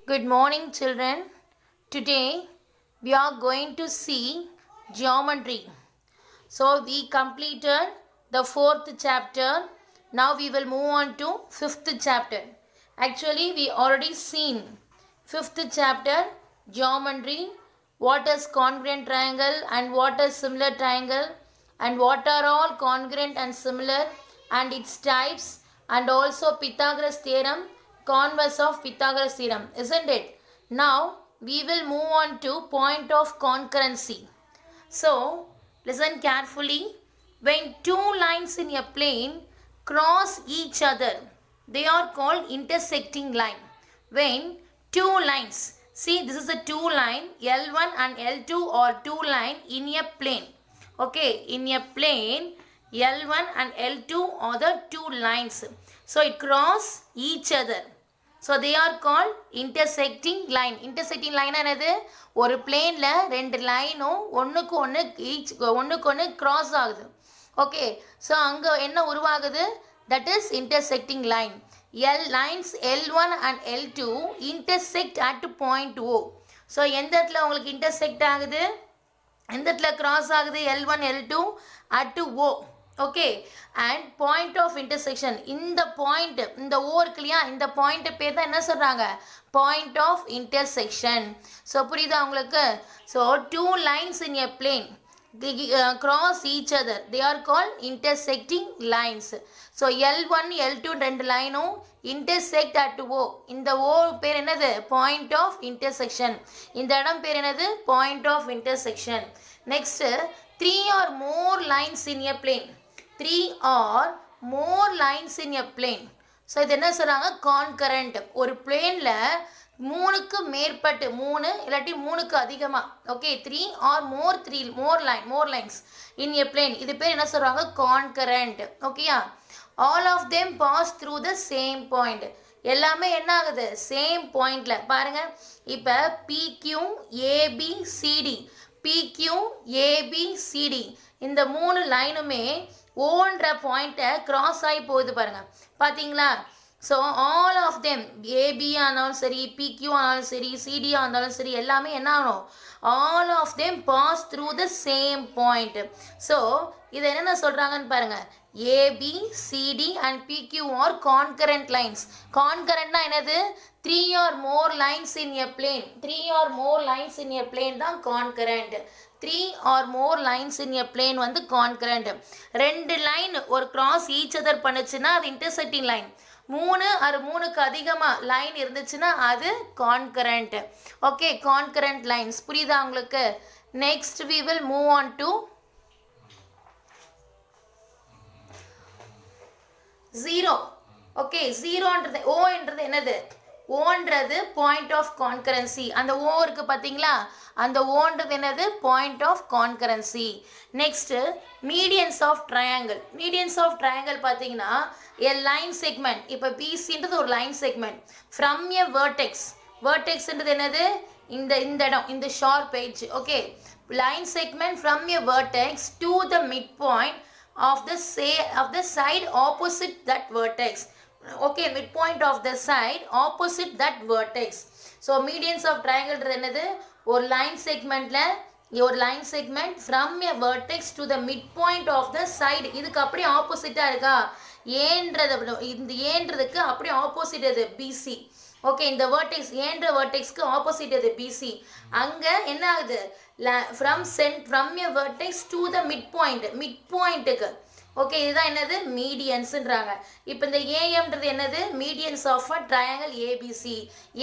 Good morning, children. Today we are going to see geometry. So we completed the fourth chapter. Now we will move on to fifth chapter. Actually, we already seen fifth chapter geometry. What is congruent triangle and what is similar triangle and what are all congruent and similar and its types and also Pythagoras theorem, converse of Pythagoras theorem, isn't it? Now we will move on to point of concurrency. So listen carefully. When two lines in a plane cross each other, they are called intersecting line. When two lines, see this is a two line, L1 and L2 are two line in a plane. Okay, in a plane, L1 and L2 are the two lines. So it cross each other. So they are call intersecting line. Intersecting line என்னது? ஒரு பிளேனில் ரெண்டு லைனும் ஒன்றுக்கு ஒன்று cross ஆகுது. Okay, so அங்கே என்ன உருவாகுது? That is intersecting line. Lines L1 and L2 intersect at point O. So எந்த இடத்துல உங்களுக்கு இன்டர்செக்ட் ஆகுது? எந்த இடத்துல கிராஸ் ஆகுது? L1 L2 at O. Okay, and point of intersection, இந்த பாயிண்ட், இந்த ஓ இருக்கு இல்லையா, இந்த பாயிண்ட் பேர் தான் என்ன சொல்கிறாங்க? Point of intersection. ஸோ புரியுதா உங்களுக்கு? So two lines in a plane cross each other, they are called intersecting lines. So L1 L2 ரெண்டு லைனும் intersect at O. இந்த O பேர் என்னது? Point of intersection. இந்த இடம் பேர் என்னது? Point of intersection. Next, 3 or more lines in a plane. 3 or more lines in a plane. So இது என்ன சொல்கிறாங்க? கான்கரண்ட். ஒரு பிளேனில் மூணுக்கு மேற்பட்டு, மூணு இல்லாட்டி மூணுக்கு அதிகமாக, okay, 3 or more lines in a plane, இது பேர் என்ன சொல்கிறாங்க? கான்கரண்ட். ஓகேயா? All of them pass through the same point. எல்லாமே என்ன ஆகுது? சேம் பாயிண்டில். பாருங்கள், இப்போ PQ ABCD, PQ ABCD இந்த மூணு லைனுமே ஓன்ற பாயிண்ட்டை கிராஸ் ஆகி போகுது பாருங்கள். பார்த்தீங்களா? ஸோ ஆல் ஆஃப் தெம், ஏபியாக இருந்தாலும் சரி, பிக்யூ ஆனாலும் சரி, சிடியாக இருந்தாலும் சரி, எல்லாமே என்ன ஆகணும்? All of them pass through the same point. So இதை என்னென்ன சொல்கிறாங்கன்னு பாருங்கள். ABCD and PQ are concurrent lines. கான்கரண்ட்னா என்னது? 3 or more lines in a plane. 3 or more lines in a plane தான் concurrent. 3 or more lines in a plane வந்து concurrent. ரெண்டு line ஒரு கிராஸ் ஈச் அதர் பண்ணுச்சுன்னா அது இன்டர்செக்டிங் லைன். மூணுக்கு அதிகமாக லைன் இருந்துச்சுன்னா அது கான்கரண்ட். Okay, concurrent lines. புரியுதா உங்களுக்கு? Next we will move on to 0. Okay, ஜீரோன்றது ஓன்றது என்னது? ஓன்றது பாயிண்ட் ஆஃப் கான்கரன்சி. அந்த ஓ இருக்குது பார்த்தீங்களா? அந்த ஓன்றது என்னது? Point of concurrency. Next medians of triangle. Medians of triangle பார்த்தீங்கன்னா எ லைன் செக்மெண்ட். இப்போ பிசின்றது ஒரு line segment from a vertex. வேர்டெக்ஸ்ன்றது என்னது? இந்த இடம், இந்த sharp edge. Okay, line segment from a vertex to the mid point of the side opposite that vertex. Okay, midpoint of the side opposite that vertex. So medians of triangle என்னது? ஒரு line செக்மெண்ட்ல ஒரு line segment from a vertex to the mid point of the side. இதுக்கு அப்படியே ஆப்போசிட்டாக இருக்கா? ஏன்றதுக்கு அப்படியே opposite அது பிசி. ஓகே, இந்த வேர்டெக்ஸ், ஏன்ற வேர்டெக்ஸ்க்கு ஆப்போசிட் அது பிசி. அங்கே என்ன ஆகுது? From a vertex to the mid பாயிண்ட்டுக்கு. ஓகே, இதுதான் என்னது? மீடியன்ஸுன்றாங்க. இப்போ இந்த ஏஎம்ன்றது என்னது? Medians of a triangle ABC.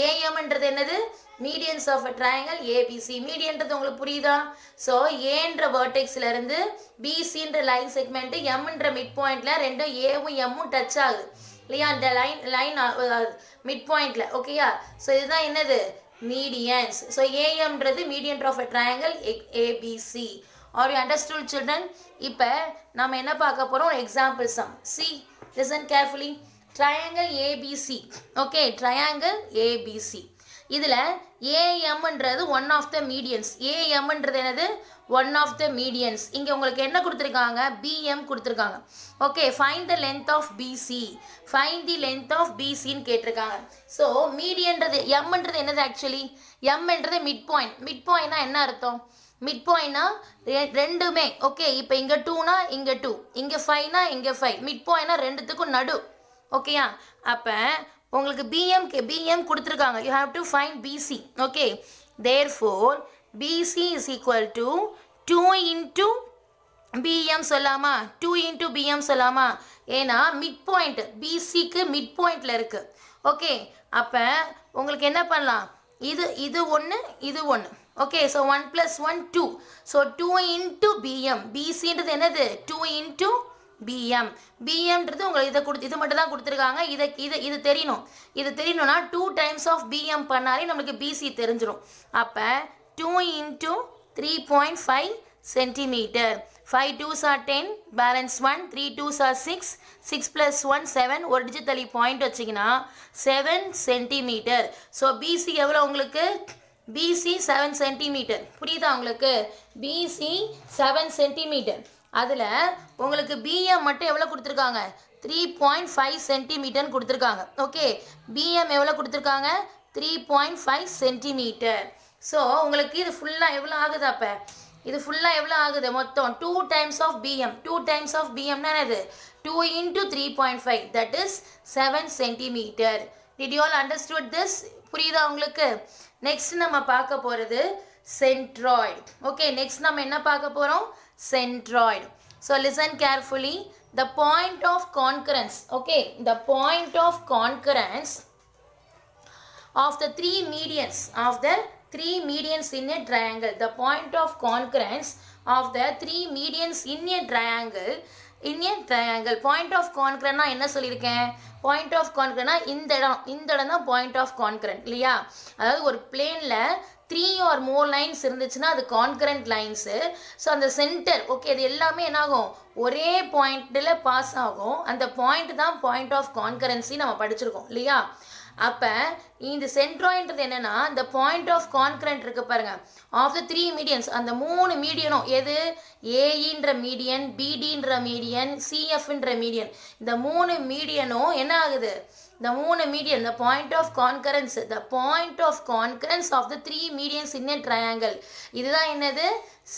ஏஎம்ன்றது என்னது? Medians of a triangle ABC. மீடியன்றது உங்களுக்கு புரியுதா? ஸோ ஏன்ற வேர்டெக்ஸ்லேருந்து பிசின்ற லைன் செக்மெண்ட்டு எம்ன்ற மிட் பாயிண்டில் ரெண்டும் ஏவும் எம்மும் டச் ஆகுது இல்லையா? அந்த லைன் மிட் பாயிண்டில். ஓகேயா? ஸோ இதுதான் என்னது? மீடியன்ஸ். ஸோ ஏஎம்ன்றது median of a triangle ABC. Are you understood children? இப்போ நம்ம என்ன பார்க்க போகிறோம்? Example sum. See, listen carefully. Triangle ABC. Okay, triangle ABC. இதில் ஏஎம்ன்றது ஒன் ஆஃப் த மீடியன்ஸ். ஏஎம்ன்றது என்னது? One of the medians. இங்கே உங்களுக்கு என்ன கொடுத்துருக்காங்க, பிஎம் கொடுத்துருக்காங்க. Okay, find the length of BC, find the length of பிசின்னு கேட்டிருக்காங்க. ஸோ மீடியன்றது எம்ன்றது என்னது, ஆக்சுவலி எம்ன்றது மிட் பாயிண்ட். மிட் பாயிண்ட்னா என்ன அர்த்தம், மிட் பாயிண்ட்னா ரெண்டுமே. ஓகே, இப்போ இங்கே 2னா இங்கே 2, இங்கே 5னா இங்கே 5, மிட் பாயிண்ட்னா ரெண்டுத்துக்கும் நடு. ஓகேயா, அப்போ உங்களுக்கு பிஎம் கொடுத்துருக்காங்க. You have to find PC. Okay, therefore PC is equal to 2 into PM சொல்லாமா, 2 இன்ட்டு பிஎம் சொல்லாமா, ஏன்னா மிட் பாயிண்ட் பிசிக்கு மிட் பாயிண்டில் இருக்குது. ஓகே, அப்போ உங்களுக்கு என்ன பண்ணலாம், இது ஒன்று இது ஒன்று. Okay, so 1 + 1 2. So 2 into BM, பிசின்றது என்னது 2 இன்ட்டு பிஎம். பிஎம்ன்றது உங்களுக்கு இது மட்டும் தான் கொடுத்துருக்காங்க. இது தெரியணும். இது தெரியணும்னா 2 டைம்ஸ் ஆஃப் பிஎம் பண்ணாலே நம்மளுக்கு பிசி தெரிஞ்சிடும். அப்போ 2 into 3.5 centimetre. 5 2s are 10, balance 1, 3 2s are 6, 6 + 1 7, ஒரு டிஜிட் தள்ளி பாயிண்ட் வச்சிங்கன்னா 7 சென்டிமீட்டர். ஸோ பிசி எவ்வளோ உங்களுக்கு, பிசி 7 சென்டிமீட்டர். புரியுதா உங்களுக்கு, பிசி 7 சென்டிமீட்டர். அதில் உங்களுக்கு பிஎம் மட்டும் எவ்வளோ கொடுத்துருக்காங்க, 3.5 சென்டிமீட்டர்னு கொடுத்துருக்காங்க. ஓகே, பிஎம் எவ்வளோ கொடுத்துருக்காங்க, 3.5 சென்டிமீட்டர். ஸோ உங்களுக்கு இது ஃபுல்லாக எவ்வளோ ஆகுது, அப்போ இது ஃபுல்லாக எவ்வளோ ஆகுது, மொத்தம் 2 times of BM. 2 times of பிஎம்னா என்னது, 2 into 3.5, that is 7 centimetre. Did you all understood this? புரியுதா உங்களுக்கு? நெக்ஸ்ட் நம்ம பார்க்க போகிறது சென்ட்ராய்டு. ஓகே, நெக்ஸ்ட் நம்ம என்ன பார்க்க போகிறோம், centroid. So listen carefully. The point of concurrence, okay, the point of concurrence of the three medians in a triangle. The point of concurrence of the three medians in a triangle. Point of concurrence என்ன சொல்லியிருக்கேன், point of கான்கரன்ட்னா இந்த இடம் தான் point of கான்கரன்ட் இல்லையா. அதாவது ஒரு பிளேனில் 3 or more lines இருந்துச்சுன்னா அது கான்கரண்ட் லைன்ஸு. ஸோ அந்த சென்டர், ஓகே, இது எல்லாமே என்னாகும், ஒரே பாயிண்டில் பாஸ் ஆகும். அந்த பாயிண்ட் தான் பாயிண்ட் ஆஃப் கான்கரன்சி நம்ம படிச்சிருக்கோம் இல்லையா. அப்போ இந்த சென்ட்ராய்டுன்றது என்னென்னா, இந்த பாயிண்ட் ஆஃப் கான்கரண்ட் இருக்குது பாருங்கள், ஆஃப் த 3 மீடியன்ஸ். அந்த 3 மீடியனும் எது, ஏஇன்ற மீடியன், பிடின்ற மீடியன், சிஎஃப்ன்ற மீடியன். இந்த 3 மீடியனும் என்ன ஆகுது, the 3 median, the point of concurrence of the 3 medians in a triangle. இதுதான் என்னது,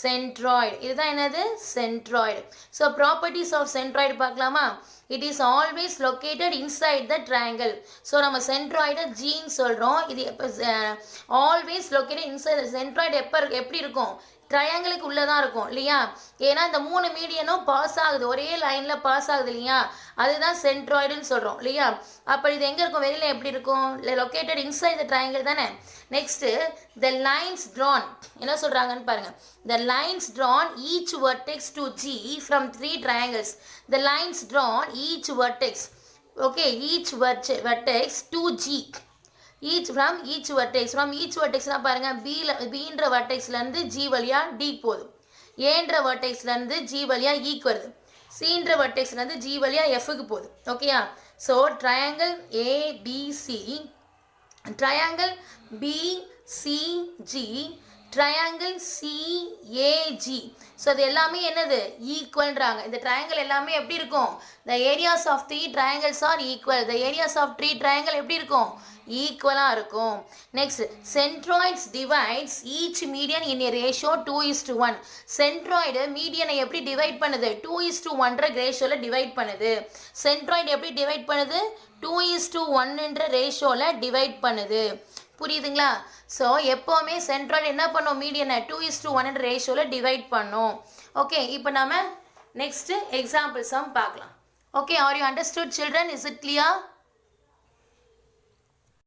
centroid. இதுதான் என்னது, centroid. So properties of centroid பார்க்கலாமா. It is always located inside the triangle. So நம்ம centroid G ன்னு சொல்றோம். இது always located inside the centroid. எப்படி இருக்கும், ட்ரையாங்கிளுக்கு உள்ளே தான் இருக்கும் இல்லையா. ஏன்னா இந்த 3 மீடியனும் பாஸ் ஆகுது, ஒரே லைனில் பாஸ் ஆகுது இல்லையா, அதுதான் சென்ட்ராய்டுன்னு சொல்கிறோம் இல்லையா. அப்போ இது எங்கே இருக்கும், வெளியில் எப்படி இருக்கும், லொக்கேட்டட் இன்சைட் த ட்ரையாங்கிள் தானே. நெக்ஸ்ட்டு த லைன்ஸ் ட்ரான் என்ன சொல்கிறாங்கன்னு பாருங்கள். The lines drawn each vertex to G from 3 triangles. The lines drawn each vertex, okay, each vertex to G, from each vertexனா பாருங்கள், பின்ற வெர்டெக்ஸ்லேருந்து ஜி வழியாக டி போகுது, ஏன்ற வெர்டெக்ஸ்லேருந்து ஜி வழியாக ஈக்கு வருது, சின்ற வெர்டெக்ஸ்லேருந்து ஜி வழியாக எஃப்க்கு போகுது. ஓகேயா. So triangle ABC, triangle BCG, triangle CAG. So அது எல்லாமே என்னது, ஈக்குவல்ன்றாங்க. இந்த ட்ரையாங்கிள் எல்லாமே எப்படி இருக்கும், the areas of 3 triangles are equal. the areas of 3 triangle எப்படி இருக்கும், ஈக்குவலாக இருக்கும். Next, centroids divides each median in a ratio 2:1. Centroid மீடியனை எப்படி டிவைட் பண்ணுது, 2:1 ரேஷியோவில் டிவைட் பண்ணுது. சென்ட்ராய்டு எப்படி டிவைட் பண்ணுது, 2:1 ரேஷியோவில் டிவைட் பண்ணுது. புரியுதுங்களா. ஸோ எப்போவுமே சென்ட்ராய்டு என்ன பண்ணும், மீடியனை 2:1 ரேஷியோவில் டிவைட் பண்ணும். ஓகே, இப்போ நம்ம நெக்ஸ்ட்டு எக்ஸாம்பிள்ஸும் பார்க்கலாம். Okay, R you understood children, is it clear?